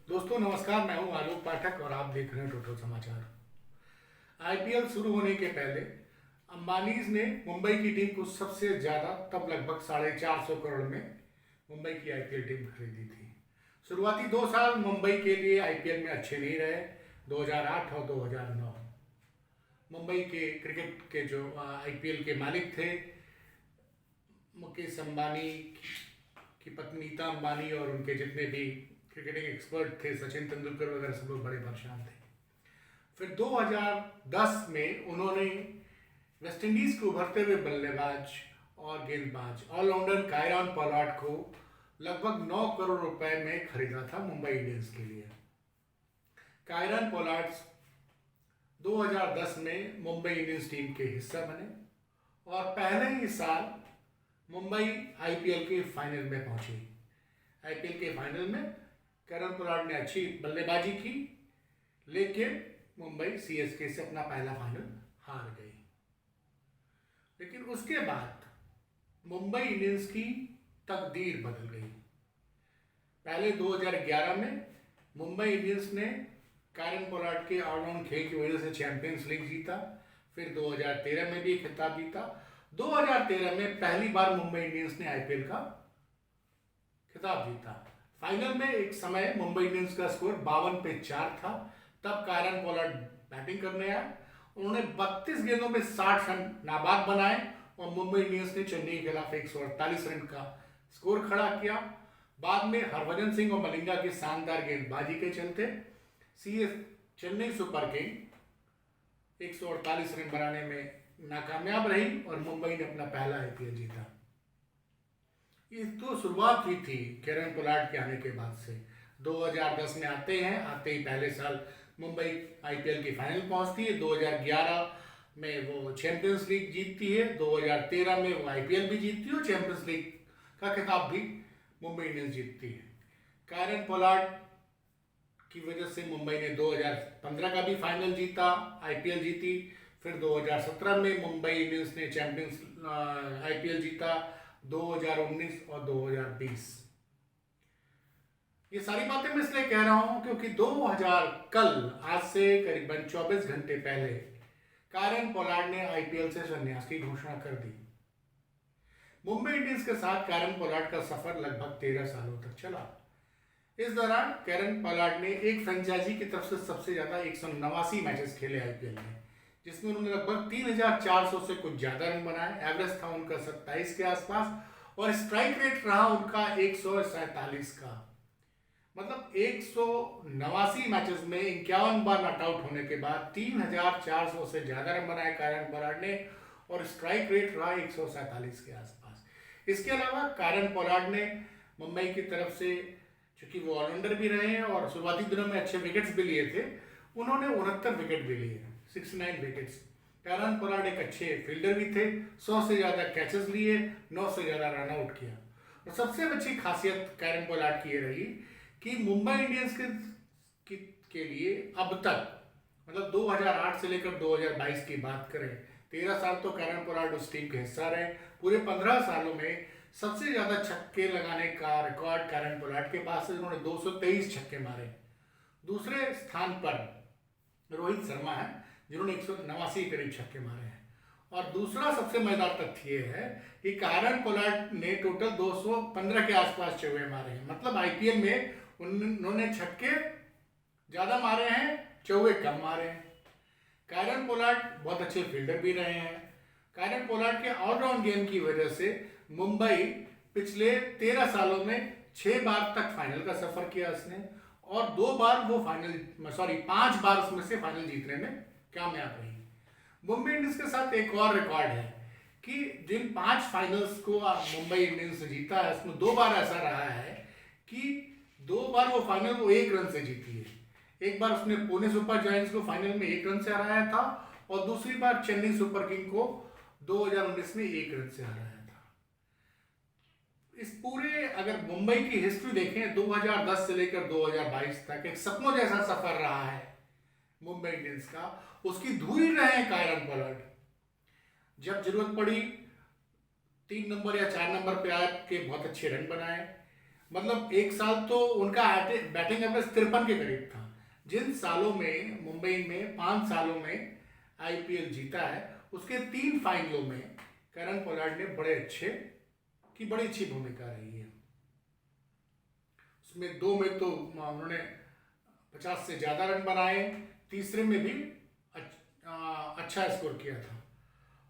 दोस्तों नमस्कार, मैं हूं आलोक पाठक और आप देख रहे हैं टोटल समाचार। आईपीएल शुरू होने के पहले अंबानीज ने मुंबई की टीम को सबसे ज्यादा तब लगभग 450 करोड़ में मुंबई की आईपीएल टीम खरीदी थी। शुरुआती 2 साल मुंबई के लिए आईपीएल में अच्छे नहीं रहे। 2008 और 2009 मुंबई के क्रिकेट के जो आईपीएल के मालिक थे, मुकेश अंबानी की पत्नी नीता अंबानी और उनके जितने भी क्रिकेटिंग एक्सपर्ट थे, सचिन तेंदुलकर वगैरह, सब लोग बड़े परेशान थे। फिर 2010 में उन्होंने वेस्ट इंडीज के उभरते हुए बल्लेबाज और गेंदबाज ऑलराउंडर कायरन पोलार्ड को लगभग 9 करोड़ रुपए में खरीदा था मुंबई इंडियंस के लिए। कायरन पोलार्ड 2010 में मुंबई इंडियंस टीम के हिस्सा बने और पहले ही साल मुंबई आईपीएल के फाइनल में पहुंची। आईपीएल के फाइनल में कायरन पोलार्ड ने अच्छी बल्लेबाजी की, लेकिन मुंबई सीएसके से अपना पहला फाइनल हार गई। लेकिन उसके बाद मुंबई इंडियंस की तकदीर बदल गई। पहले 2011 में मुंबई इंडियंस ने कायरन पोलार्ड के ऑलराउंड खेल की वजह से चैंपियंस लीग जीता। फिर 2013 में भी खिताब जीता। 2013 में पहली बार मुंबई इंडियंस ने आईपीएल का खिताब जीता। फाइनल में एक समय मुंबई इंडियंस का स्कोर 52 पे 4 था। तब कायरन पोलार्ड बैटिंग करने आए। उन्होंने 32 गेंदों में 60 रन नाबाद बनाए और मुंबई इंडियंस ने चेन्नई के खिलाफ 148 रन का स्कोर खड़ा किया। बाद में हरभजन सिंह और मलिंगा की शानदार गेंदबाजी के चलते चेन्नई सुपर किंग 148 रन बनाने में नाकामयाब रही और मुंबई ने अपना पहला आईपीएल जीता। ये तो शुरुआत हुई थी कायरन पोलार्ड के आने के बाद से। 2010 में आते ही पहले साल मुंबई आईपीएल की फाइनल पहुंचती है। 2011 में वो चैंपियंस लीग जीतती है। 2013 में वो आईपीएल भी जीतती है और चैंपियंस लीग का खिताब भी मुंबई इंडियंस जीतती है। कायरन पोलार्ड की वजह से मुंबई ने 2015 का भी फाइनल जीता, आईपीएल जीती। फिर 2017 में मुंबई इंडियंस ने चैंपियंस आईपीएल जीता, 2019 और 2020। ये सारी बातें मैं इसलिए कह रहा हूं क्योंकि 2000 आज से करीबन 24 घंटे पहले कायरन पोलार्ड ने आईपीएल से संन्यास की घोषणा कर दी। मुंबई इंडियंस के साथ कायरन पोलार्ड का सफर लगभग 13 सालों तक चला। इस दौरान कायरन पोलार्ड ने एक फ्रेंचाइजी की तरफ से सबसे ज्यादा 189 मैचेस खेले आईपीएल में, जिसमें उन्होंने लगभग 3400 से कुछ ज्यादा रन बनाए। एवरेज था उनका 27 के आसपास और स्ट्राइक रेट रहा उनका 147 का। मतलब 189 मैचेस में 51 बार नॉट आउट होने के बाद 3400 से ज्यादा रन बनाए कायरन पोलार्ड ने और स्ट्राइक रेट रहा 147 के आसपास। इसके अलावा कायरन पोलार्ड ने मुंबई की तरफ से, चूंकि वो ऑलराउंडर भी रहे हैं और शुरुआती दिनों में अच्छे विकेट्स भी लिए थे, उन्होंने 69 विकेट भी लिए, 69 विकेट्स। कायरन पोलार्ड एक अच्छे फील्डर भी थे, 100 से ज्यादा कैचेस लिए, 9 से ज्यादा रन आउट किया। और सबसे अच्छी खासियत कायरन पोलार्ड की ये रही कि मुंबई इंडियंस के लिए अब तक, मतलब 2008 से लेकर 2022 की बात करें, 13 साल तो कायरन पोलार्ड उस टीम के हिस्सा रहे। पूरे 15 सालों में सबसे ज्यादा छक्के लगाने का रिकॉर्ड कायरन पोलार्ड के पास है, उन्होंने 223 छक्के मारे। दूसरे स्थान पर रोहित शर्मा है, जिन्होंने 189 करीब छक्के मारे हैं। और दूसरा सबसे मजेदार तथ्य ये है कि कायरन पोलार्ड ने टोटल 215 के आसपास चौके मारे हैं। मतलब आईपीएल में उन्होंने छक्के ज्यादा मारे हैं, चौके कम मारे हैं। कायरन पोलार्ड बहुत अच्छे फील्डर भी रहे हैं। कायरन पोलार्ड के ऑलराउंड गेम की वजह से मुंबई पिछले 13 सालों में 6 बार तक फाइनल का सफर किया उसने और 5 बार उसमें से फाइनल जीतने में कामयाब रही। मुंबई इंडियंस के साथ एक और रिकॉर्ड है कि जिन 5 फाइनल्स को मुंबई इंडियंस ने जीता है, उसमें 2 बार ऐसा रहा है कि 2 बार वो फाइनल को 1 रन से जीती है। एक बार उसने पुणे सुपर जायंट्स को फाइनल में 1 रन से हराया था और दूसरी बार चेन्नई सुपर किंग को 2019 में 1 रन से हराया था। इस पूरे अगर मुंबई की हिस्ट्री देखें 2010 से लेकर 2022 तक एक सपनों जैसा सफर रहा है मुंबई इंडियंस का। उसकी धुरी रहे हैं कायरन पोलार्ड। जब जरूरत पड़ी 3 नंबर या 4 नंबर पे आके बहुत अच्छे रन बनाए मतलब एक साल तो उनका बैटिंग एवरेज 53 के करीब था। जिन सालों में मुंबई में 5 सालों में आईपीएल जीता है, उसके 3 फाइनलों में करण पोलार्ड ने बड़ी अच्छी भूमिका रही है। उसमें 2 में तो उन्होंने 50 से ज़्यादा रन बनाए, तीसरे में भी अच्छा स्कोर किया था,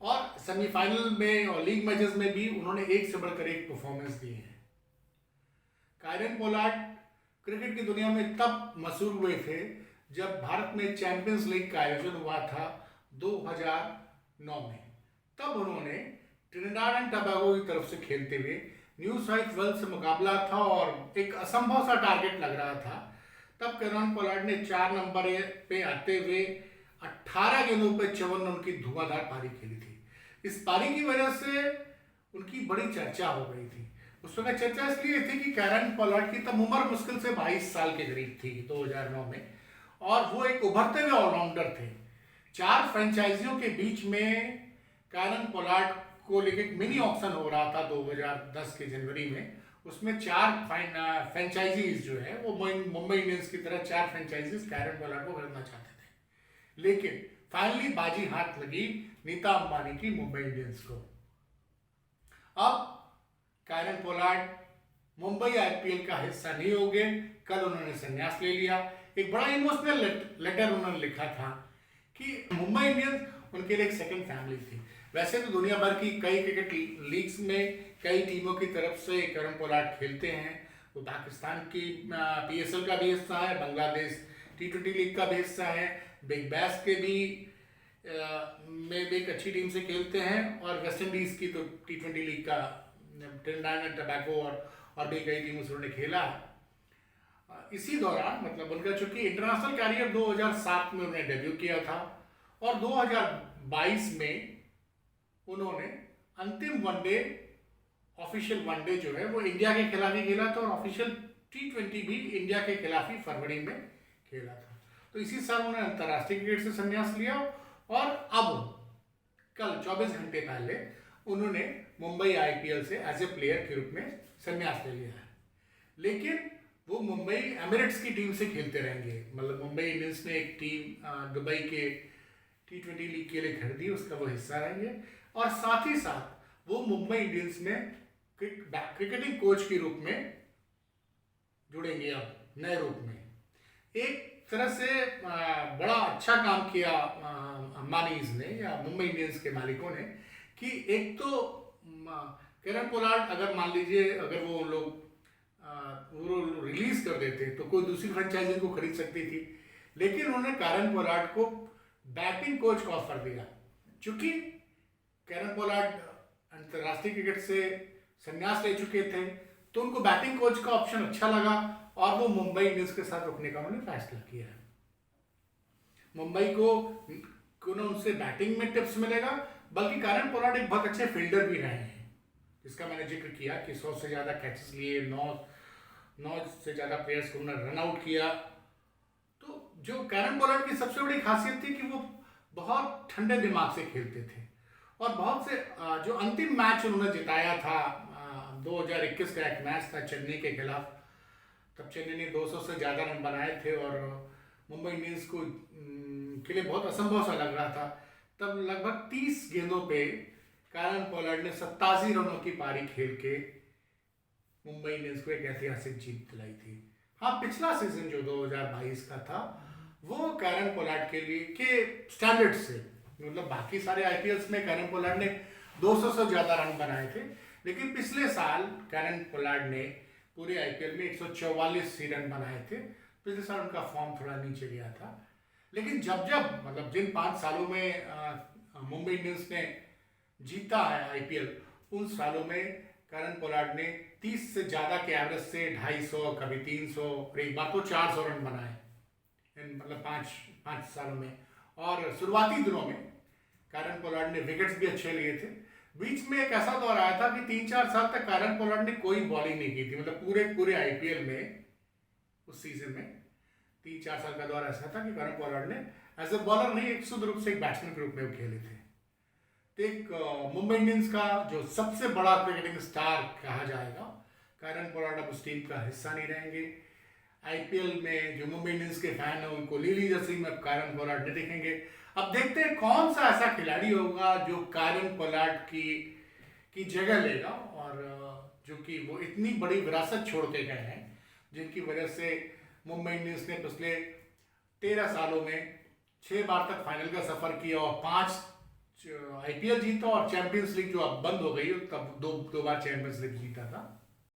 और सेमीफाइनल में और लीग मैचेस में भी उन्होंने एक से बढ़कर एक परफॉर्मेंस दी है। कायरन पोलार्ड क्रिकेट की दुनिया में तब मशहूर हुए थे जब भारत में चैंपियंस लीग का आयोजन हुआ था 2009 में। तब उन्होंने ट्रिनिडाड एंड टोबैगो की तरफ से खेलते हुए न्यू साउथ वेल्स से मुकाबला था और एक असंभव सा टारगेट लग रहा था। तब करण पोलार्ड ने 4 नंबर पे आते हुए 18 गेंदों पे 54 रन की धुआंधार पारी खेली थी। इस पारी की वजह से उनकी बड़ी चर्चा हो गई थी। उस समय चर्चा इसलिए थी कि करण पोलार्ड की तब उम्र मुश्किल से 22 साल के करीब थी 2009 में, और वो एक उभरते हुए ऑलराउंडर थे। 4 फ्रेंचाइजियों के बीच में करण पोलार्ड को लेकर एक मिनी ऑक्शन हो रहा था 2010 के जनवरी में। उसमें 4 फ्रेंचाइजीज जो है वो मुंबई इंडियंस की तरह 4 फ्रेंचाइजीज करण पोलार्ड को खरीदना चाहते थे, लेकिन फाइनली बाजी हाथ लगी नीता अंबानी की मुंबई इंडियंस को। अब करण पोलार्ड मुंबई आईपीएल का हिस्सा नहीं हो गए। कल उन्होंने संन्यास ले लिया। एक बड़ा इमोशनल लेटर उन्होंने लिखा था कि मुंबई इंडियंस उनके लिए एक सेकंड फैमिली थी। वैसे तो दुनिया भर की कई क्रिकेट लीग्स में कई टीमों की तरफ से करण पोलार्ड खेलते हैं। वो पाकिस्तान की पीएसएल का भी हिस्सा है, बांग्लादेश T20 लीग का भी हिस्सा है, बिग बैश के भी में भी एक अच्छी टीम से खेलते हैं, और वेस्ट इंडीज की तो T20 लीग का ट्रिनिडाड एंड टोबैगो और भी कई टीमों से उन्होंने खेला। इसी दौरान मतलब उनका चूंकि इंटरनेशनल कैरियर 2007 में उन्होंने डेब्यू किया था, और 2022 में उन्होंने अंतिम वनडे ऑफिशियल वनडे जो है वो इंडिया के खिलाफ ही खेला था, और ऑफिशियल T20 भी इंडिया के खिलाफ ही फरवरी में खेला था। तो इसी साल उन्होंने अंतर्राष्ट्रीय क्रिकेट से संन्यास लिया, और अब कल 24 घंटे पहले उन्होंने मुंबई आईपीएल से एज ए प्लेयर के रूप में संन्यास ले लिया है। लेकिन वो मुंबई एमिरेट्स की टीम से खेलते रहेंगे। मतलब मुंबई इंडियंस ने एक टीम दुबई के T20 लीग के लिए खरीदी, उसका वो हिस्सा रहेंगे, और साथ ही साथ वो मुंबई इंडियंस में क्रिकेटिंग कोच के रूप में जुड़ेंगे अब नए रूप में। एक तरह से बड़ा अच्छा काम किया अंबानीज ने या मुंबई इंडियंस के मालिकों ने कि एक तो करण पोलार्ड अगर मान लीजिए अगर वो लोग रिलीज कर देते तो कोई दूसरी फ्रेंचाइजी को खरीद सकती थी, लेकिन उन्होंने करण पोलार्ड को बैटिंग कोच का ऑफर दिया। चूंकि करण पोलार्ड अंतर्राष्ट्रीय क्रिकेट से संन्यास ले चुके थे तो उनको बैटिंग कोच का ऑप्शन अच्छा लगा, और वो मुंबई इंडियंस के साथ रुकने का उन्होंने फैसला किया है। मुंबई को न उनसे बैटिंग में टिप्स मिलेगा, बल्कि करण पोलार्ड एक बहुत अच्छे फील्डर भी रहे हैं, जिसका मैंने जिक्र किया कि 100 से ज़्यादा कैचेस लिए, 9 से ज़्यादा प्लेयर्स को उन्होंने रन आउट किया। तो जो करण पोलार्ड की सबसे बड़ी खासियत थी कि वो बहुत ठंडे दिमाग से खेलते थे, और बहुत से जो अंतिम मैच उन्होंने जिताया था 2021 का एक मैच था चेन्नई के खिलाफ। तब चेन्नई ने 200 से ज़्यादा रन बनाए थे और मुंबई इंडियंस को के लिए बहुत असंभव सा लग रहा था। तब लगभग 30 गेंदों पे करण पोलार्ड ने 87 रनों की पारी खेल के मुंबई इंडियंस को एक ऐतिहासिक जीत दिलाई थी। हाँ, पिछला सीजन जो 2022 का था वो करण पोलार्ड के लिए के स्टैंडर्ड से, मतलब बाकी सारे आईपीएल्स में करण पोलार्ड ने 200 से ज़्यादा रन बनाए थे, लेकिन पिछले साल करण पोलार्ड ने पूरे आईपीएल में 144 ही रन बनाए थे। पिछले साल उनका फॉर्म थोड़ा नीचे गया था, लेकिन जब मतलब जिन 5 सालों में मुंबई इंडियंस ने जीता है आईपीएल, उन सालों में करण पोलार्ड ने 30 से ज़्यादा के एवरेज से 250, कभी 300 और एक बार तो 400 रन बनाए मतलब 5 सालों में। और शुरुआती दिनों में करण पोलार्ड ने विकेट्स भी अच्छे लिए थे। बीच में एक ऐसा दौर आया था कि 3-4 साल तक करण पोलार्ड ने कोई बॉलिंग नहीं की थी, मतलब पूरे आईपीएल में उस सीजन में 3-4 साल का दौर ऐसा था कि करण पोलार्ड ने एज ए बॉलर नहीं, एक शुद्ध रूप से एक बैट्समैन के रूप में वो खेले थे। तो एक मुंबई इंडियंस का जो सबसे बड़ा क्रिकेटिंग स्टार कहा जाएगा कारण पोलार्ड अब उस टीम का हिस्सा नहीं रहेंगे। आईपीएल में जो मुंबई इंडियंस के फैन हैं उनको लीली जर्सी में कारण पोलार्ड नहीं दिखेंगे। अब देखते हैं कौन सा ऐसा खिलाड़ी होगा जो कारण पोलार्ड की जगह लेगा, और जो कि वो इतनी बड़ी विरासत छोड़ के गए हैं, जिनकी वजह से मुंबई इंडियंस ने पिछले 13 सालों में 6 बार तक फाइनल का सफर किया और 5 आईपीएल जीता, और चैंपियंस लीग जो अब बंद हो गई तब दो बार चैंपियंस लीग जीता था।